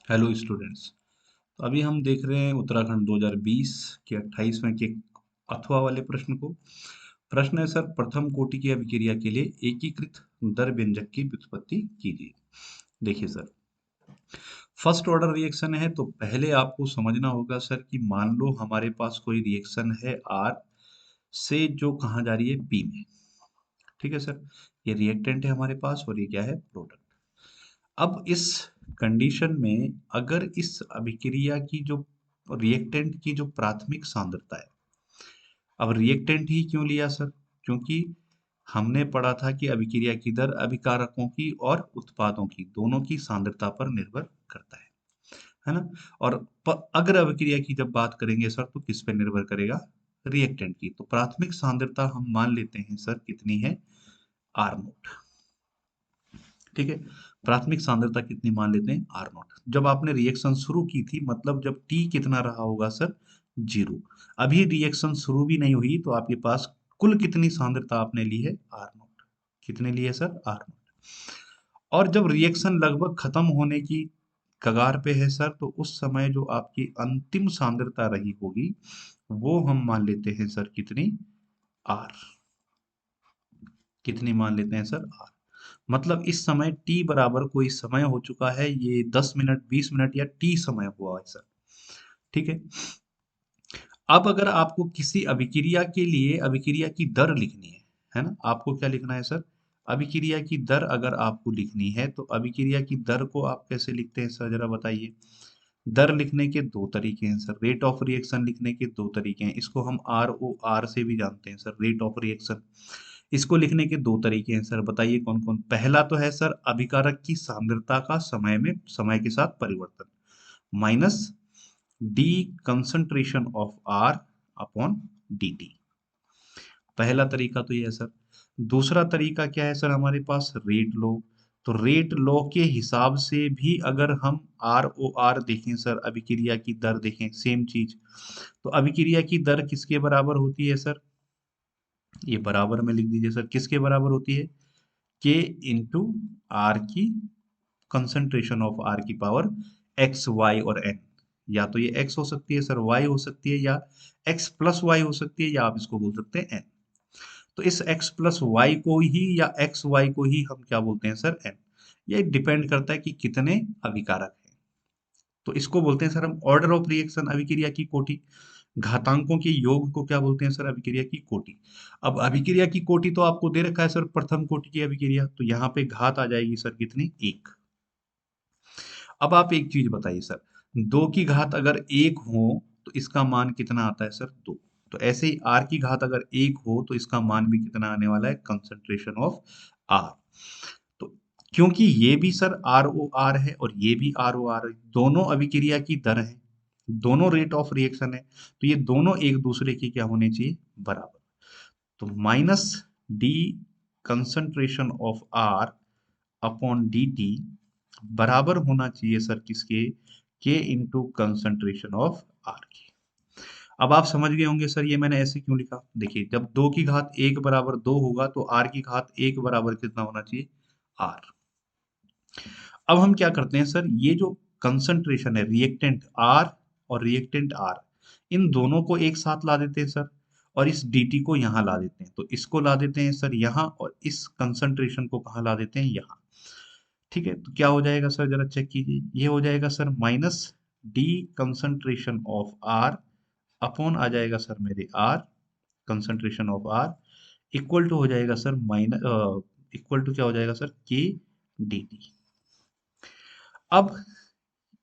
Hello students. तो अभी हम देख रहे हैं उत्तराखंड 2020 के 28वें के अथवा वाले प्रश्न को। प्रश्न है सर, प्रथम कोटि की अभिक्रिया के लिए एकीकृत दर व्यंजक की व्युत्पत्ति कीजिए। देखिए सर, फर्स्ट ऑर्डर रिएक्शन है तो पहले आपको समझना होगा सर कि मान लो हमारे पास कोई रिएक्शन है आर से जो कहाँ जा रही है पी में। ठीक है सर, ये रिएक्टेंट है हमारे पास और ये क्या है, प्रोडक्ट। अब इस कंडीशन में अगर इस अभिक्रिया की जो रिएक्टेंट की जो प्राथमिक सांद्रता है, अब रिएक्टेंट ही क्यों लिया सर, क्योंकि हमने पढ़ा था कि अभिक्रिया की दर अभिकारकों की और उत्पादों की दोनों की सांद्रता पर निर्भर करता है ना। और अगर अभिक्रिया की जब बात करेंगे सर तो किस पे निर्भर करेगा, रिएक्टेंट की। तो प्राथमिक सांद्रता हम मान लेते हैं सर कितनी है, आर नोट। ठीक है, प्राथमिक सांद्रता कितनी मान लेते हैं, आर नॉट। जब आपने रिएक्शन शुरू की थी, मतलब जब टी कितना रहा होगा सर, जीरो। अभी रिएक्शन शुरू भी नहीं हुई तो आपके पास कुल कितनी सांद्रता आपने ली है, आर नॉट। कितने लिए सर, आर नॉट। और जब रिएक्शन लगभग खत्म होने की कगार पे है सर, तो उस समय जो आपकी अंतिम सांद्रता रही होगी वो हम मान लेते हैं सर कितनी, आर। कितनी मान लेते हैं सर, आर। मतलब इस समय t बराबर कोई समय हो चुका है, ये 10 मिनट 20 मिनट या t समय हुआ है सर। ठीक है, अब अगर आपको किसी अभिक्रिया के लिए अभिक्रिया की दर लिखनी है ना, आपको क्या लिखना है सर, अभिक्रिया की दर अगर आपको लिखनी है तो अभिक्रिया की दर को आप कैसे लिखते हैं सर, जरा बताइए। दर लिखने के दो तरीके हैं सर, रेट ऑफ रिएक्शन लिखने के दो तरीके हैं। इसको हम आर ओ आर से भी जानते हैं सर, रेट ऑफ रिएक्शन। इसको लिखने के दो तरीके हैं सर, बताइए कौन कौन। पहला तो है सर अभिकारक की सांद्रता का समय के साथ परिवर्तन, minus d concentration of are upon d t. पहला तरीका तो ये है सर। दूसरा तरीका क्या है सर, हमारे पास रेट लो। तो रेट लो के हिसाब से भी अगर हम आर ओ आर देखें सर, अभिक्रिया की दर देखें, सेम चीज। तो अभिक्रिया की दर किसके बराबर होती है सर, ये बराबर में लिख दीजिए सर, किसके बराबर होती है, के इंटू आर की कंसंट्रेशन ऑफ आर की पावर एक्स वाई और एन। या तो ये एक्स हो सकती है सर, वाई हो सकती है, या एक्स प्लस वाई हो सकती है, या आप इसको बोल सकते हैं एन। तो इस x प्लस वाई को ही या एक्स वाई को ही हम क्या बोलते हैं सर, एन। ये डिपेंड करता है कि कितने अभिकारक हैं। तो इसको बोलते हैं सर हम ऑर्डर ऑफ रिएक्शन, अभिक्रिया की कोटि। घातांकों के योग को क्या बोलते हैं सर, अभिक्रिया की कोटि। अब अभिक्रिया की कोटि तो आपको दे रखा है सर, प्रथम कोटि की अभिक्रिया, तो यहाँ पे घात आ जाएगी सर कितनी, एक। अब आप एक चीज बताइए सर, दो की घात अगर एक हो तो इसका मान कितना आता है सर, दो। तो ऐसे ही आर की घात अगर एक हो तो इसका मान भी कितना आने वाला है, कंसंट्रेशन ऑफ आर। तो क्योंकि ये भी सर आर ओ आर है और ये भी आर ओ आर है, दोनों अभिक्रिया की दर है, दोनों रेट ऑफ रिएक्शन है, तो ये दोनों एक दूसरे की क्या होने चाहिए, बराबर। तो minus d concentration of are upon d t बराबर होना चाहिए सर किसके, के इंटू कंसंट्रेशन ऑफ आर के। अब आप समझ गए होंगे सर ये मैंने ऐसे क्यों लिखा। देखिए, जब दो की घात एक बराबर दो होगा तो आर की घात एक बराबर कितना होना चाहिए, आर। अब हम क्या करते हैं सर, ये जो कंसंट्रेशन है, रिएक्टेंट आर और रिएक्टेंट आर, इन दोनों को एक साथ ला देते हैं सर, और इस dt को यहाँ ला देते हैं। तो इसको ला देते हैं सर यहाँ, और इस कंसंट्रेशन को कहाँ ला देते हैं, यहाँ। ठीक है, तो क्या हो जाएगा सर, जरा चेक कीजिए। ये हो जाएगा sir minus d concentration of are upon आ जाएगा सर मेरे R, concentration of R, equal to हो जाएगा सर माइनस, इक्वल टू क्या हो जाएगा सर, के डी टी। अब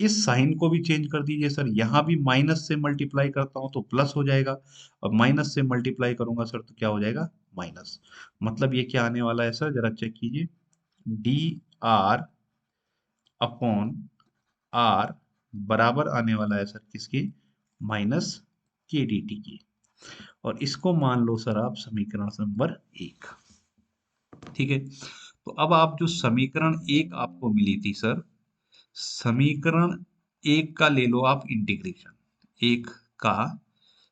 इस साइन को भी चेंज कर दीजिए सर, यहां भी माइनस से मल्टीप्लाई करता हूं तो प्लस हो जाएगा, अब माइनस से मल्टीप्लाई करूंगा सर तो क्या हो जाएगा, माइनस। मतलब ये क्या आने वाला है सर, जरा चेक कीजिए, डी आर अपॉन आर बराबर आने वाला है सर किसके, माइनस के डी टी की। और इसको मान लो सर आप समीकरण नंबर एक। ठीक है, तो अब आप जो समीकरण एक आपको मिली थी सर, समीकरण एक का ले लो आप इंटीग्रेशन, एक का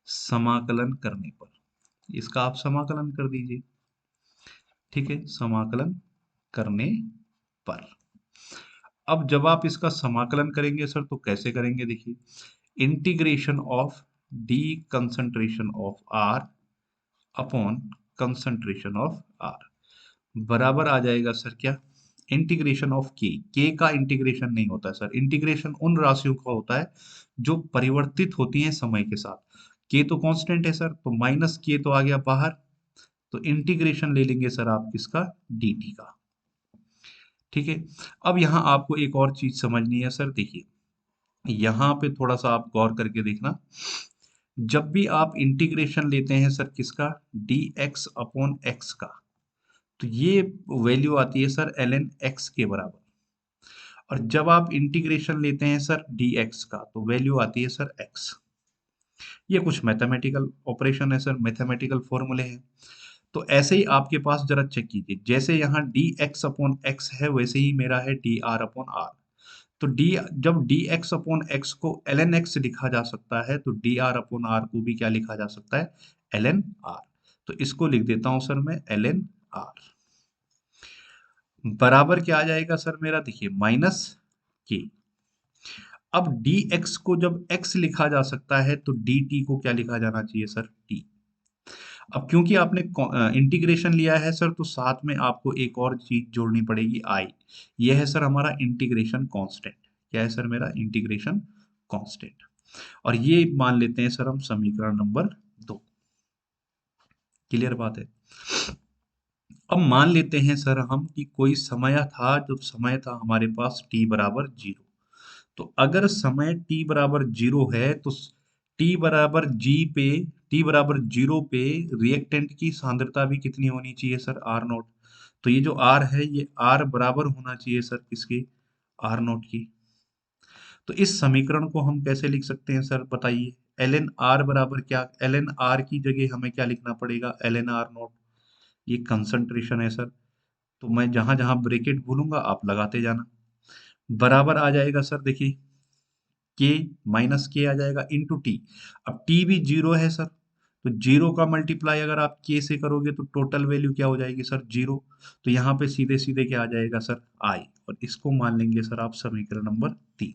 समाकलन करने पर इसका आप समाकलन कर दीजिए। ठीक है, समाकलन करने पर अब जब आप इसका समाकलन करेंगे सर तो कैसे करेंगे, देखिए integration of d concentration of are upon concentration of r बराबर आ जाएगा सर क्या, इंटीग्रेशन ऑफ के का इंटीग्रेशन नहीं होता है सर, इंटीग्रेशन उन राशियों का होता है जो परिवर्तित होती हैं समय के साथ। के तो कांस्टेंट है सर, तो माइनस के तो आ गया बाहर, तो इंटीग्रेशन ले लेंगे सर आप किसका, dt का। ठीक है, अब यहाँ आपको एक और चीज समझनी है सर, देखिए यहाँ पे थोड़ा सा आप गौर करके देखना, जब भी आप इंटीग्रेशन लेते हैं सर किसका, dx अपॉन एक्स का, तो ये वैल्यू आती है सर ln x के बराबर। और जब आप इंटीग्रेशन लेते हैं सर dx का, तो वैल्यू आती है सर x। ये कुछ मैथमेटिकल ऑपरेशन है सर, मैथमेटिकल फॉर्मूले हैं। तो ऐसे ही आपके पास जरा चेक कीजिए, जैसे यहाँ dx अपॉन x है वैसे ही मेरा है dr अपॉन r। तो d जब dx अपॉन x को ln x लिखा जा सकता है, तो dr अपॉन r को भी क्या लिखा जा सकता है, ln r। तो इसको लिख देता हूं सर मैं ln r बराबर क्या आ जाएगा सर मेरा, देखिए माइनस के। अब dx को जब x लिखा जा सकता है तो dt को क्या लिखा जाना चाहिए सर, t। अब क्योंकि आपने इंटीग्रेशन लिया है सर, तो साथ में आपको एक और चीज जोड़नी पड़ेगी i। यह है सर हमारा इंटीग्रेशन कांस्टेंट। क्या है सर मेरा इंटीग्रेशन कांस्टेंट, और ये मान लेते हैं सर हम समीकरण नंबर 2। क्लियर बात है। अब मान लेते हैं सर हम कि कोई समय था, जब समय था हमारे पास t बराबर 0। तो अगर समय t बराबर 0 है तो t बराबर g पे, t बराबर 0 पे रिएक्टेंट की सांद्रता भी कितनी होनी चाहिए सर, r नॉट। तो ये जो r है ये r बराबर होना चाहिए सर किसके, r नॉट की। तो इस समीकरण को हम कैसे लिख सकते हैं सर बताइए, ln r बराबर क्या, ln r की जगह हमें क्या लिखना पड़ेगा, ln r नॉट। ये कंसंट्रेशन है सर, तो मैं जहां जहां ब्रेकेट भूलूंगा आप लगाते जाना। बराबर आ जाएगा सर देखिए, के माइनस के आ जाएगा इंटू टी। अब टी भी 0 है सर, तो 0 का मल्टीप्लाई अगर आप के से करोगे तो टोटल वैल्यू क्या हो जाएगी सर, 0। तो यहाँ पे सीधे सीधे क्या आ जाएगा सर, आई। और इसको मान लेंगे सर आप समीकरण नंबर 3।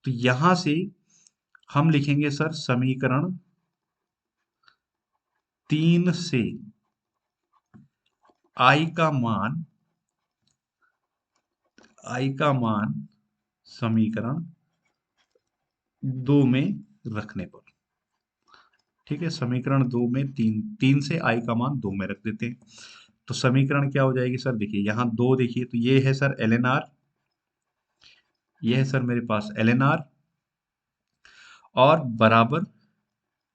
तो यहां से हम लिखेंगे सर समीकरण 3 से आई का मान, आई का मान समीकरण 2 में रखने पर। ठीक है, समीकरण 2 में 3 से आई का मान 2 में रख देते हैं। तो समीकरण क्या हो जाएगी सर, देखिए यहाँ 2, देखिए तो ये है सर ln r, ये है सर मेरे पास ln r, और बराबर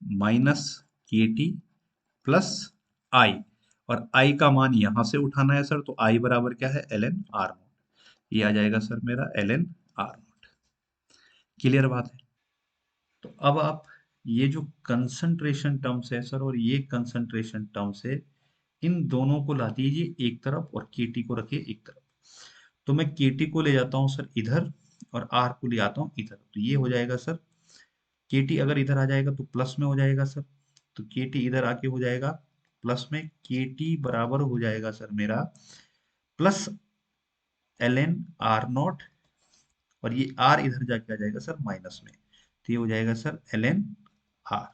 माइनस के टी प्लस आई। और आई का मान यहां से उठाना है सर, तो आई बराबर क्या है, ln r नॉट। ये आ जाएगा सर मेरा ln r नॉट। क्लियर बात है। तो अब आप ये जो कंसंट्रेशन टर्म्स है सर और ये कंसंट्रेशन टर्म्स है, इन दोनों को ला दीजिए एक तरफ और केटी को रखिए एक तरफ। तो मैं केटी को ले जाता हूँ सर इधर और आर को ले आता हूँ इधर, तो ये हो जाएगा सर, केटी अगर इधर आ जाएगा तो प्लस में हो जाएगा सर, तो केटी इधर आके हो जाएगा प्लस में, केटी बराबर हो जाएगा सर मेरा प्लस ln आर नॉट, और ये आर इधर जाके आ जाएगा सर माइनस में, तो ये हो जाएगा सर ln आर।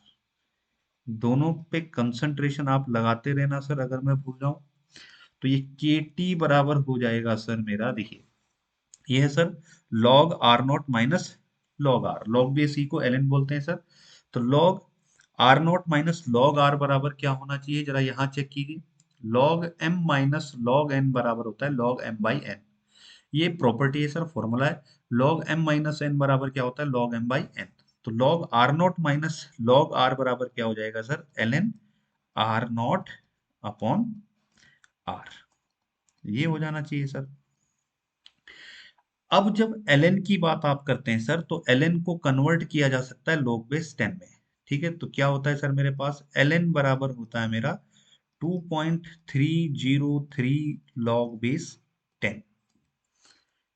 दोनों पे कंसंट्रेशन आप लगाते रहना सर, अगर मैं भूल जाऊं तो ये के टी बराबर हो जाएगा सर मेरा, देखिए ये है sir log are not minus log R, log base e को ln बोलते हैं सर। तो log are not minus log R बराबर क्या होना चाहिए, जरा यहाँ चेक कीजिए, log m minus log n बराबर होता है log m बाई n। ये प्रॉपर्टी है सर, फॉर्मूला है। log m माइनस n बराबर क्या होता है, log m बाई n। तो log are not minus log r बराबर क्या हो जाएगा sir, ln r not upon r. ये हो जाना चाहिए सर। अब जब ln की बात आप करते हैं सर, तो ln को कन्वर्ट किया जा सकता है log बेस 10 में। ठीक है, तो क्या होता है सर मेरे पास, ln बराबर होता है मेरा 2.303 log बेस 10।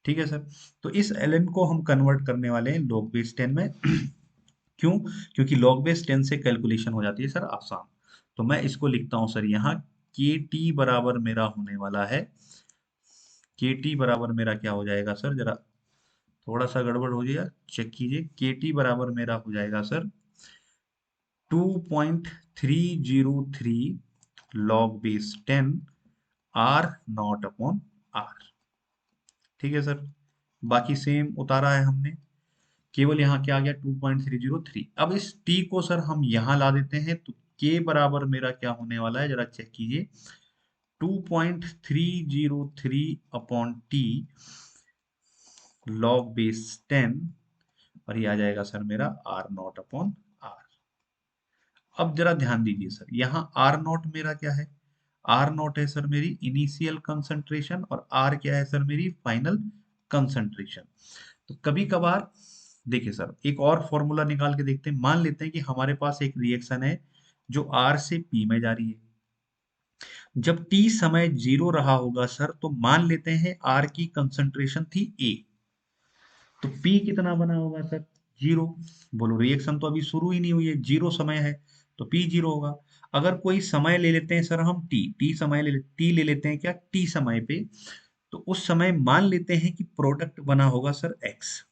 ठीक है सर, तो इस ln को हम कन्वर्ट करने वाले हैं log बेस 10 में। क्यों, क्योंकि log बेस 10 से कैलकुलेशन हो जाती है सर आसान। तो मैं इसको लिखता हूं सर यहाँ, के टी बराबर मेरा होने वाला है के टी बराबर मेरा क्या हो जाएगा सर, जरा थोड़ा सा गड़बड़ हो जाएगा, चेक कीजिए। के टी बराबर मेरा हो जाएगा sir 2.303 log base 10 r not upon r. ठीक है सर, बाकी सेम उतारा है हमने, केवल यहाँ क्या आ गया 2.303। अब इस t को सर हम यहाँ ला देते हैं, तो k बराबर मेरा क्या होने वाला है, जरा चेक कीजिए। 2.303 अपॉन टी लॉग बेस 10, और ये आ जाएगा सर मेरा आर नॉट अपॉन आर। अब जरा ध्यान दीजिए सर, यहाँ आर नॉट मेरा क्या है, आर नॉट है सर मेरी इनिशियल कंसंट्रेशन, और आर क्या है सर मेरी फाइनल कंसंट्रेशन। तो कभी कभार देखिए सर, एक और फॉर्मूला निकाल के देखते हैं। मान लेते हैं कि हमारे पास एक रिएक्शन है जो आर से पी में जा रही है। जब टी समय जीरो रहा होगा सर, तो मान लेते हैं आर की कंसंट्रेशन थी ए, तो पी कितना बना होगा सर, जीरो। बोलो रिएक्शन तो अभी शुरू ही नहीं हुई है, जीरो समय है, तो पी जीरो होगा। अगर कोई समय ले लेते हैं सर हम टी समय टी ले लेते हैं क्या, टी समय पे, तो उस समय मान लेते हैं कि प्रोडक्ट बना होगा सर एक्स।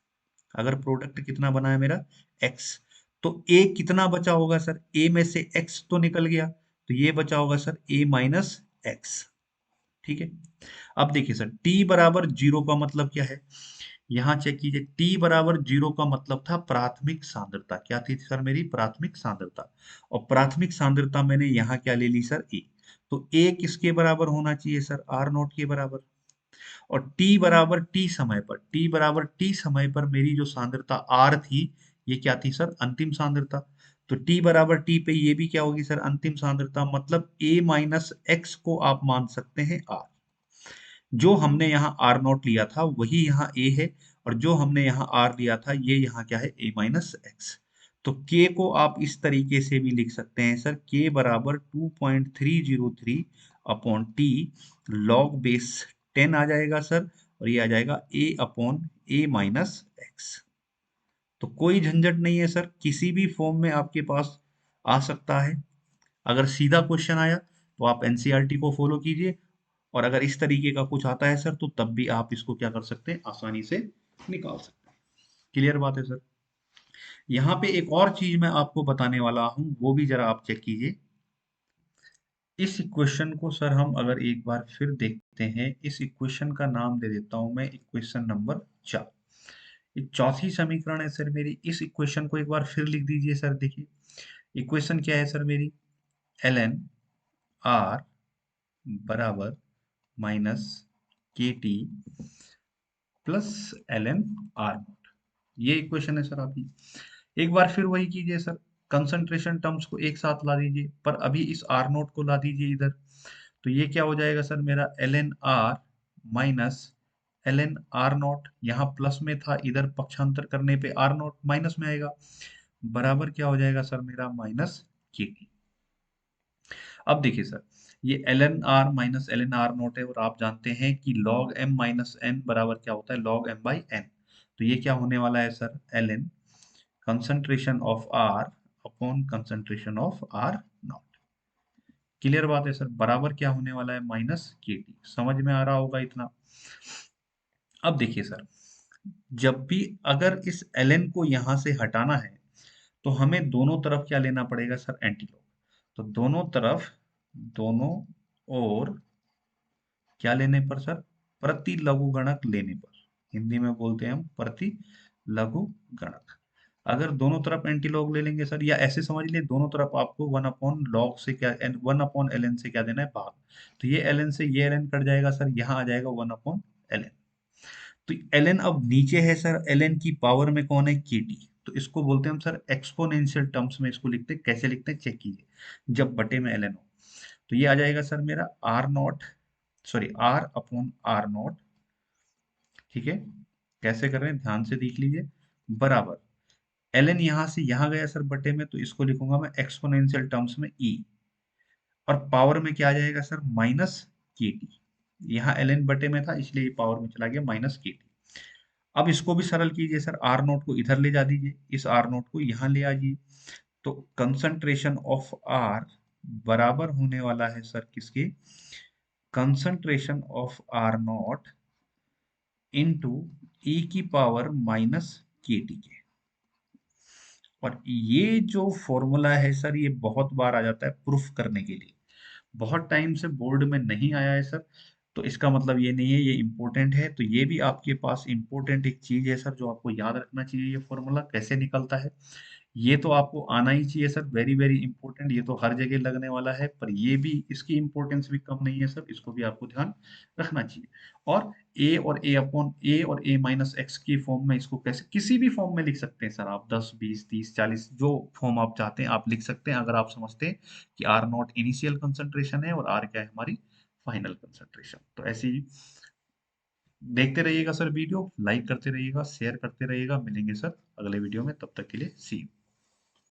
अगर प्रोडक्ट कितना बना है मेरा एक्स, तो ए कितना बचा होगा सर, ए में से एक्स तो निकल गया, तो ये बचा होगा सर ए माइनस एक्स। ठीक है, अब देखिए सर t बराबर जीरो का मतलब क्या है, यहाँ चेक कीजिए। t बराबर जीरो का मतलब था प्राथमिक सांद्रता, क्या थी सर मेरी प्राथमिक सांद्रता, और प्राथमिक सांद्रता मैंने यहाँ क्या ले ली सर a, तो a किसके बराबर होना चाहिए सर, आर नॉट के बराबर। और t बराबर t समय पर, t बराबर t समय पर मेरी जो सांद्रता r थी, ये क्या थी सर अंतिम सांद्रता। तो t बराबर t पे ये भी क्या होगी सर अंतिम सांद्रता, मतलब a माइनस एक्स को आप मान सकते हैं r। जो हमने यहाँ आर नॉट लिया था वही यहाँ ए है, और जो हमने यहाँ आर लिया था ये यहाँ क्या है ए माइनस एक्स। तो के को आप इस तरीके से भी लिख सकते हैं सर, के बराबर 2.303 अपॉन टी लॉग बेस 10 आ जाएगा सर, और ये आ जाएगा ए अपॉन ए माइनस एक्स। तो कोई झंझट नहीं है सर, किसी भी फॉर्म में आपके पास आ सकता है। अगर सीधा क्वेश्चन आया तो आप एनसीईआरटी को फॉलो कीजिए, और अगर इस तरीके का कुछ आता है सर, तो तब भी आप इसको क्या कर सकते हैं, आसानी से निकाल सकते हैं। क्लियर बात है सर। यहाँ पे एक और चीज मैं आपको बताने वाला हूं, वो भी जरा आप चेक कीजिए। इस इक्वेशन को सर हम अगर एक बार फिर देखते हैं, इस इक्वेशन का नाम दे देता हूं मैं इक्वेशन नंबर 4। ये चौथी समीकरण है सर मेरी। इस इक्वेशन को एक बार फिर लिख दीजिए सर। देखिए इक्वेशन क्या है सर मेरी, एल एन आर बराबर minus k t plus l n r not, ये इक्वेशन है सर आपकी। एक बार फिर वही कीजिए सर, कंसंट्रेशन टर्म्स को एक साथ ला दीजिए, पर अभी इस आर नोट को ला दीजिए इधर। तो ये क्या हो जाएगा सर मेरा l n r minus l n r not, यहाँ प्लस में था, इधर पक्षांतर करने पे आर नॉट माइनस में आएगा, बराबर क्या हो जाएगा सर मेरा माइनस के टी। अब देखिए सर, ये l n r minus l n r not है, और आप जानते हैं कि लॉग एम माइनस एन बराबर क्या होता है, लॉग एम बाई एन। तो ये क्या होने वाला है sir, l n concentration of are upon concentration of are not. Clear बात है सर, बराबर क्या होने वाला है माइनस के टी। समझ में आ रहा होगा इतना। अब देखिए सर, जब भी अगर इस एल एन को यहां से हटाना है, तो हमें दोनों तरफ क्या लेना पड़ेगा सर, एंटीलॉग। तो दोनों तरफ, दोनों और क्या लेने पर सर, प्रति लघु गणक लेने पर, हिंदी में बोलते हैं हम प्रति लघु गणक। अगर दोनों तरफ एंटीलॉग ले लेंगे सर, या ऐसे समझ लिए दोनों तरफ आपको वन अपॉन लॉग से क्या, वन अपॉन एल एन से क्या देना है, भाग। तो ये एल एन से ये एल एन कट जाएगा सर, यहाँ आ जाएगा वन अपॉन एल एन। तो एल एन अब नीचे है सर, एल एन की पावर में कौन है, के टी। तो इसको बोलते हैं हम सर एक्सपोनेंशियल टर्म्स में इसको लिखते हैं। कैसे लिखते हैं चेक कीजिए, जब बटे में एल एन हो, तो ये आ जाएगा सर मेरा r not, sorry r upon r not. ठीक है, कैसे कर रहे हैं ध्यान से देख लीजिए, बराबर एल एन यहां से यहां गया सर बटे में, तो इसको लिखूंगा मैं एक्सपोनेंशियल टर्म्स में ई, और पावर में क्या आ जाएगा सर माइनस के टी। यहाँ एल एन बटे में था इसलिए पावर में चला गया माइनस के टी। अब इसको भी सरल कीजिए सर, आर नोट को इधर ले जा दीजिए, इस आर नोट को यहाँ ले आइए, तो कंसंट्रेशन ऑफ आर बराबर होने वाला है सर किसके, concentration of are naught into e की पावर माइनस के टी के। और ये जो फॉर्मूला है सर, ये बहुत बार आ जाता है प्रूफ करने के लिए, बहुत टाइम से बोर्ड में नहीं आया है सर। तो इसका मतलब ये नहीं है ये इम्पोर्टेंट है, तो ये भी आपके पास इम्पोर्टेंट एक चीज है सर, जो आपको याद रखना चाहिए, ये फॉर्मूला कैसे निकलता है। ये तो आपको आना ही चाहिए सर, वेरी वेरी इंपॉर्टेंट, ये तो हर जगह लगने वाला है, पर ये भी, इसकी इंपॉर्टेंस भी कम नहीं है सर, इसको भी आपको ध्यान रखना चाहिए। और ए और ए माइनस एक्स की फॉर्म में इसको कैसे किसी भी फॉर्म में लिख सकते हैं सर आप, 10 20 30 40 जो फॉर्म आप चाहते हैं आप लिख सकते हैं, अगर आप समझते हैं कि आर नॉट इनिशियल कंसंट्रेशन है और आर क्या है हमारी फाइनल कंसंट्रेशन। तो ऐसे ही देखते रहिएगा सर, वीडियो लाइक करते रहिएगा, शेयर करते रहिएगा। मिलेंगे सर अगले वीडियो में, तब तक के लिए सी यू।